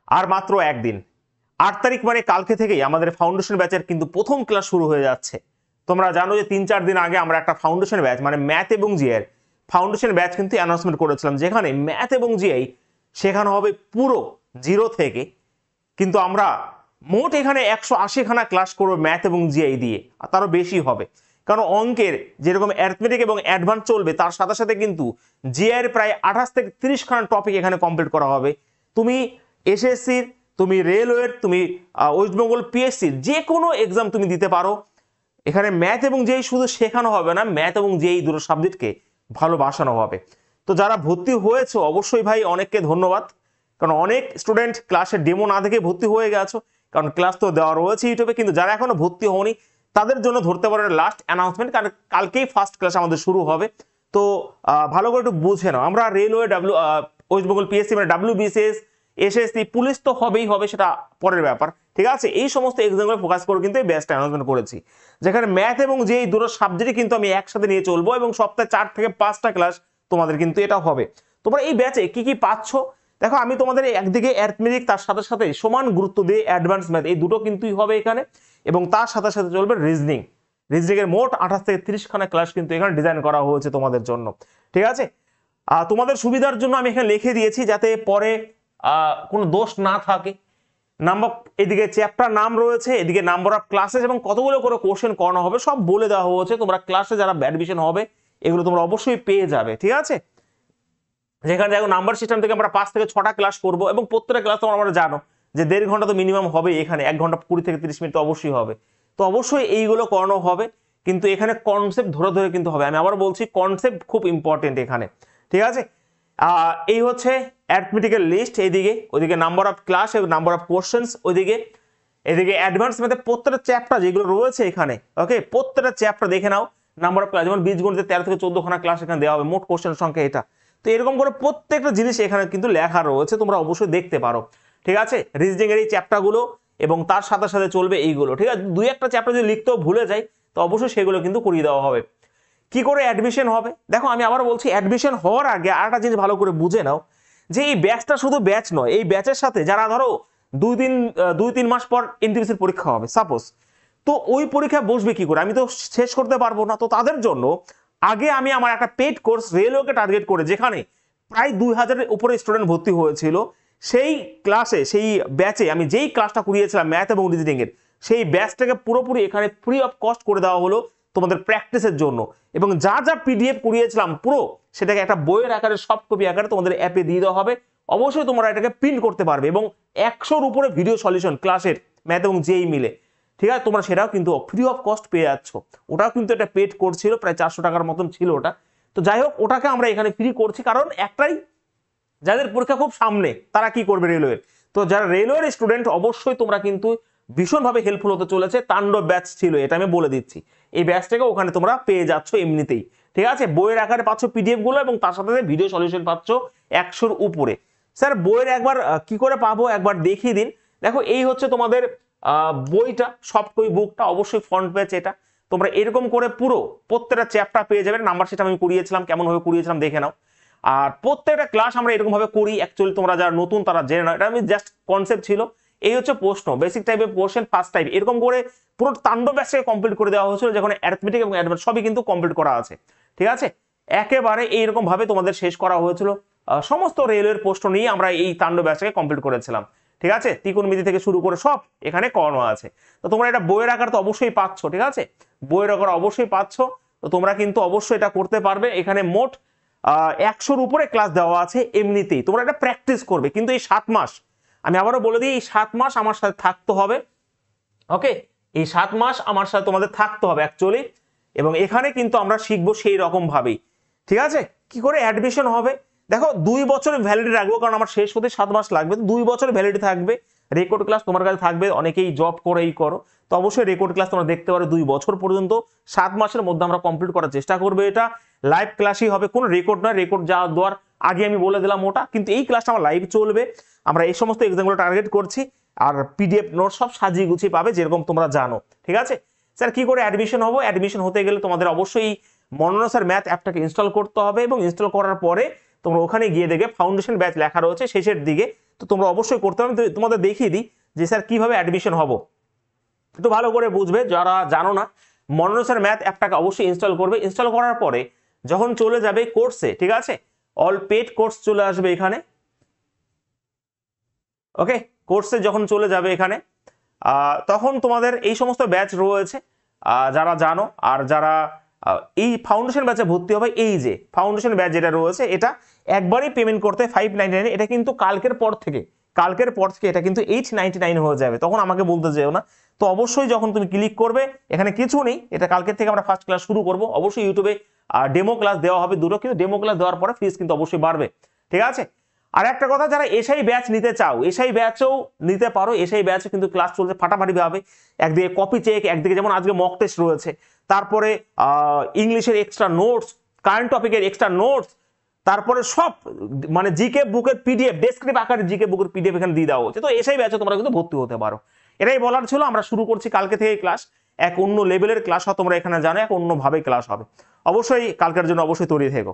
আর মাত্র একদিন, 8 তারিখ মানে কালকে থেকেই আমাদের ফাউন্ডেশন ব্যাচের কিন্তু প্রথম ক্লাস শুরু হয়ে যাচ্ছে। তোমরা জানো যে 3-4 দিন আগে আমরা একটা ফাউন্ডেশন ব্যাচ মানে ম্যাথ এবং জিআই ফাউন্ডেশন ব্যাচ কিন্তু অ্যানাউন্সমেন্ট করেছিলাম, যেখানে ম্যাথ এবং জিআই শেখানো হবে পুরো জিরো থেকে। কিন্তু আমরা মোট এখানে 180খানা ক্লাস করবো ম্যাথ এবং জিআই দিয়ে, আর তারও বেশি হবে, কারণ অঙ্কের যেরকম অ্যারিথমেটিক এবং অ্যাডভান্স চলবে তার সাথে সাথে কিন্তু জিআই এর প্রায় 28 থেকে 30খানা টপিক এখানে কমপ্লিট করা হবে। তুমি এসএসসির, তুমি রেলওয়ের, তুমি ওয়েস্ট বেঙ্গল পিএসসির যে কোনো এক্সাম তুমি দিতে পারো। এখানে ম্যাথ এবং জেই শুধু শেখানো হবে না, ম্যাথ এবং জেই দুটো সাবজেক্টকে ভালোবাসানো হবে। তো যারা ভর্তি হয়েছে অবশ্যই ভাই অনেককে ধন্যবাদ, কারণ অনেক স্টুডেন্ট ক্লাসের ডেমো না দেখে ভর্তি হয়ে গেছো, কারণ ক্লাস তো দেওয়া রয়েছে ইউটিউবে। কিন্তু যারা এখনো ভর্তি হওনি তাদের জন্য ধরতে পারে লাস্ট অ্যানাউন্সমেন্ট, কারণ কালকেই ফার্স্ট ক্লাস আমাদের শুরু হবে। তো ভালো করে একটু বুঝে নাও, আমরা রেলওয়ে ওয়েস্ট বেঙ্গল পিএসসি মানে WBCS, এসএসসি, পুলিশ তো হবেই হবে, সেটা পরের ব্যাপার, ঠিক আছে। এই সমস্ত এক্সামগুলো ফোকাস করে কিন্তু এই ব্যাচটা অ্যানাউন্সমেন্ট করেছি, যেখানে ম্যাথ এবং যে এই দুটো সাবজেক্টই কিন্তু আমি একসাথে নিয়ে চলবো, এবং সপ্তাহে 4 থেকে 5টা ক্লাস তোমাদের কিন্তু এটা হবে। তোমরা এই ব্যাচে কি কি পাচ্ছ দেখো, আমি তোমাদের একদিকে অ্যারিথমেটিক, তার সাথে সাথে সমান গুরুত্ব দিয়ে অ্যাডভান্স ম্যাথ, এই দুটো কিন্তুই হবে এখানে, এবং তার সাথে সাথে চলবে রিজনিং। রিজনিং এর মোট 28 থেকে 30খানা ক্লাস কিন্তু এখানে ডিজাইন করা হয়েছে তোমাদের জন্য, ঠিক আছে। তোমাদের সুবিধার জন্য আমি এখানে লিখে দিয়েছি, যাতে পরে কোনো দোষ না থাকে। নাম্বার, এদিকে চ্যাপ্টার নাম রয়েছে, এদিকে নাম্বার অফ ক্লাসেস এবং কতগুলো করে কোশ্চেন করানো হবে সব বলে দেওয়া হয়েছে। তোমরা ক্লাসে যারা অ্যাডমিশন হবে এগুলো তোমরা অবশ্যই পেয়ে যাবে, ঠিক আছে। যেখানে দেখো নাম্বার সিস্টেম থেকে আমরা 5 থেকে 6টা ক্লাস করব, এবং প্রত্যেকটা ক্লাস তোমরা জানো যে 1.5 ঘন্টা তো মিনিমাম হবে, এখানে 1 ঘন্টা 20 থেকে 30 মিনিট তো অবশ্যই হবে। তো অবশ্যই এইগুলো করানো হবে, কিন্তু এখানে কনসেপ্ট ধরে ধরে কিন্তু হবে। আমি আবার বলছি কনসেপ্ট খুব ইম্পর্টেন্ট এখানে, ঠিক আছে। এই হচ্ছে অ্যারিথমেটিকের লিস্ট, এইদিকে ওইদিকে নাম্বার অফ ক্লাস এবং নাম্বার অফ কোশ্চেন্স ওইদিকে, এদিকে অ্যাডভান্স ম্যাথে প্রত্যেকটা চ্যাপ্টার যেগুলো রয়েছে এখানে, ওকে, প্রত্যেকটা চ্যাপ্টার দেখে নাও। নাম্বার অফ ক্লাস যেমন বীজগণিতে 13 থেকে 14খানা ক্লাস এখানে দেওয়া হবে, মোট কোশ্চেন সংখ্যা এটা। তো এরকম করে প্রত্যেকটা জিনিস এখানে কিন্তু লেখা রয়েছে, তোমরা অবশ্যই দেখতে পারো, ঠিক আছে। রিজনিং এর এই চ্যাপ্টারগুলো এবং তার সাথে সাথে চলবে এইগুলো, ঠিক আছে। 2-1টা চ্যাপ্টার যদি লিখতেও ভুলে যাই তো অবশ্যই সেগুলো কিন্তু করিয়ে দেওয়া হবে। কি করে অ্যাডমিশন হবে দেখো, আমি আবার বলছি অ্যাডমিশন হওয়ার আগে আরেকটা জিনিস ভালো করে বুঝে নাও, যে এই ব্যাচটা শুধু ব্যাচ নয়, এই ব্যাচের সাথে যারা ধরো 2-3 মাস পর এনটিপিসির পরীক্ষা হবে সাপোজ, তো ওই পরীক্ষা বসবে কি করে, আমি তো শেষ করতে পারবো না। তো তাদের জন্য আগে আমি আমার একটা পেড কোর্স রেলওয়েকে টার্গেট করে, যেখানে প্রায় 2000-এর উপরে স্টুডেন্ট ভর্তি হয়েছিল, সেই ক্লাসে সেই ব্যাচে আমি যেই ক্লাসটা করিয়েছিলাম ম্যাথ এবং রিজনিং এর, সেই ব্যাচটাকে পুরোপুরি এখানে ফ্রি অফ কস্ট করে দেওয়া হলো তোমাদের প্র্যাকটিসের জন্য। এবং যা যা পিডিএফ করিয়েছিলাম পুরো সেটাকে একটা বইয়ের আকারে সফট কপি আকারে তোমাদের অ্যাপে দিয়ে দেওয়া হবে। অবশ্যই তোমরা এটাকে প্রিন্ট করতে পারবে, এবং 100-র উপরে ভিডিও সলিউশন ক্লাসের ম্যাথ এবং জেই মিলে, ঠিক আছে। তোমরা সেটাও কিন্তু ফ্রি অফ কস্ট পেয়ে যাচ্ছ। ওটাও কিন্তু একটা পেড কোর্স ছিল, প্রায় 400 টাকার মতন ছিল ওটা। তো যাই হোক, ওটাকে আমরা এখানে ফ্রি করছি, কারণ একটাই, যাদের পরীক্ষা খুব সামনে তারা কি করবে রেলওয়ের। তো যারা রেলওয়ের স্টুডেন্ট অবশ্যই তোমরা কিন্তু ভীষণভাবে হেল্পফুল হতে চলেছে। তাণ্ডব ব্যাচ ছিল এটা, আমি বলে দিচ্ছি। এই ব্যাচটাকে ওখানে তোমরা পেয়ে যাচ্ছ এমনিতেই, ঠিক আছে। বইয়ের আকারে পাচ্ছ পিডিএফ গুলো, এবং তার সাথে ভিডিও সলিউশন পাচ্ছ 100-র উপরে। স্যার বইয়ের একবার কি করে পাবো একবার দেখিয়ে দিন। দেখো এই হচ্ছে তোমাদের বইটা, সফট কপি বুকটা, অবশ্যই ফ্রন্ট পেজ এটা। তোমরা এরকম করে পুরো প্রত্যেকটা চ্যাপ্টার পেয়ে যাবে। নাম্বার সেটা আমি করিয়েছিলাম, কেমন ভাবে করিয়েছিলাম দেখে নাও। আর প্রত্যেকটা ক্লাস আমরা এরকম ভাবে করি, অ্যাকচুয়ালি তোমরা যারা নতুন তারা জেনে নাও, এটা আমি জাস্ট কনসেপ্ট ছিল। এই হচ্ছে প্রশ্ন, বেসিক টাইপের কোশ্চেন, ফার্স্ট টাইপ, এরকম করে পুরো তাণ্ডব ব্যাচকে কমপ্লিট করে দেওয়া হয়েছিল, যেখানে অ্যারিথমেটিক এবং অ্যাডভান্স সবই কিন্তু কমপ্লিট করা আছে, ঠিক আছে। একেবারে এইরকম ভাবে তোমাদের শেষ করা হয়েছিল। সমস্ত রেলওয়ের প্রশ্ন নিয়ে আমরা এই তাণ্ডব ব্যাচকে কমপ্লিট করেছিলাম, ঠিক আছে। ত্রিকোণমিতি থেকে শুরু করে সব এখানে করানো আছে। তো তোমরা এটা বইয়ের আকার তো অবশ্যই পাচ্ছ, ঠিক আছে, বইয়ের আকার অবশ্যই পাচ্ছ। তো তোমরা কিন্তু অবশ্যই এটা করতে পারবে। এখানে মোট 100-র উপরে ক্লাস দেওয়া আছে এমনিতেই, তোমরা এটা প্র্যাকটিস করবে। কিন্তু এই 7 মাস, আমি আবারও বলে দিই, এই 7 মাস আমার সাথে থাকতে হবে, ওকে। এই 7 মাস আমার সাথে তোমাদের থাকতে হবে অ্যাকচুয়ালি, এবং এখানে কিন্তু আমরা শিখবো সেই রকম ভাবেই, ঠিক আছে। কি করে অ্যাডমিশন হবে দেখো, 2 বছরের ভ্যালিডিটি রাখবো, কারণ আমার শেষ হতে 7 মাস লাগবে। 2 বছরের ভ্যালিডিটি থাকবে, রেকর্ড ক্লাস তোমার কাছে থাকবে। অনেকেই জব করেই করো, তো অবশ্যই রেকর্ড ক্লাস তোমরা দেখতে পারো 2 বছর পর্যন্ত। 7 মাসের মধ্যে আমরা কমপ্লিট করার চেষ্টা করবো। এটা লাইভ ক্লাসই হবে, কোনো রেকর্ড নয়। রেকর্ড যা দেওয়ার আগে আমি বলে দিলাম ওটা, কিন্তু এই ক্লাসটা আমার লাইভ চলবে। আমরা এই সমস্ত এক্সামগুলো টার্গেট করছি, আর পিডিএফ নোট সব সাজিয়ে গুছিয়ে পাবে, যেরকম তোমরা জানো, ঠিক আছে। স্যার কি করে অ্যাডমিশন হবো, অ্যাডমিশন হতে গেলে তোমাদের অবশ্যই মনোনয়ন স্যার ম্যাথ অ্যাপটাকে ইনস্টল করতে হবে, এবং ইনস্টল করার পরে তোমরা ওখানে গিয়ে দেখে ফাউন্ডেশন ব্যাচ লেখা রয়েছে শেষের দিকে, তো তোমরা অবশ্যই করতে হবে। তোমাদের দেখিয়ে দিই যে স্যার কিভাবে অ্যাডমিশন হব, একটু ভালো করে বুঝবে। যারা জানো না, মনোরঞ্জন ম্যাথ অ্যাপটাকে অবশ্যই ইনস্টল করবে। ইনস্টল করার পরে যখন চলে যাবে কোর্সে, ঠিক আছে, অল পেড কোর্স চলে আসবে এখানে। ওকে, কোর্সে যখন চলে যাবে এখানে তখন তোমাদের এই সমস্ত ব্যাচ রয়েছে যারা জানো। আর যারা এই ফাউন্ডেশন ব্যাচে ভর্তি হবে, এই যে ফাউন্ডেশন ব্যাচ যেটা রয়েছে এটা একবারই পেমেন্ট করতে 599, এটা কিন্তু কালকের পর থেকে এটা কিন্তু 899 হয়ে যাবে। তখন আমাকে বলতে যেও না। তো অবশ্যই যখন তুমি ক্লিক করবে, এখানে কিছু নেই, এটা কালকের থেকে আমরা ফার্স্ট ক্লাস শুরু করব। অবশ্যই ইউটিউবে ডেমো ক্লাস দেওয়া হবে দুটো, কিন্তু ডেমো ক্লাস দেওয়ার পরে ফিস কিন্তু অবশ্যই বাড়বে, ঠিক আছে। আর একটা কথা, যারা এসআই ব্যাচ নিতে চাও, এসআই ব্যাচও নিতে পারো। এসআই ব্যাচে কিন্তু ক্লাস চলছে ফাটাফাটি ভাবে, একদিকে কপি চেক, একদিকে যেমন আজকে মক টেস্ট রয়েছে, তারপরে ইংলিশের এক্সট্রা নোটস, কারেন্ট টপিকের এক্সট্রা নোটস, তারপরে সব মানে জিকে বুকের পিডিএফ, ডেসক্রিপ আকারে জিকে বুকের পিডিএফ এখানে দিয়ে দেওয়া হচ্ছে। তো এসআই ব্যাচে তোমরা কিন্তু ভর্তি হতে পারো। এটাই বলার ছিল। আমরা শুরু করছি কালকে থেকে ক্লাস, এক অন্য লেভেলের ক্লাস হয়, তোমরা এখানে জানো, এক অন্যভাবে ক্লাস হবে। অবশ্যই কালকের জন্য অবশ্যই তৈরি থেকো।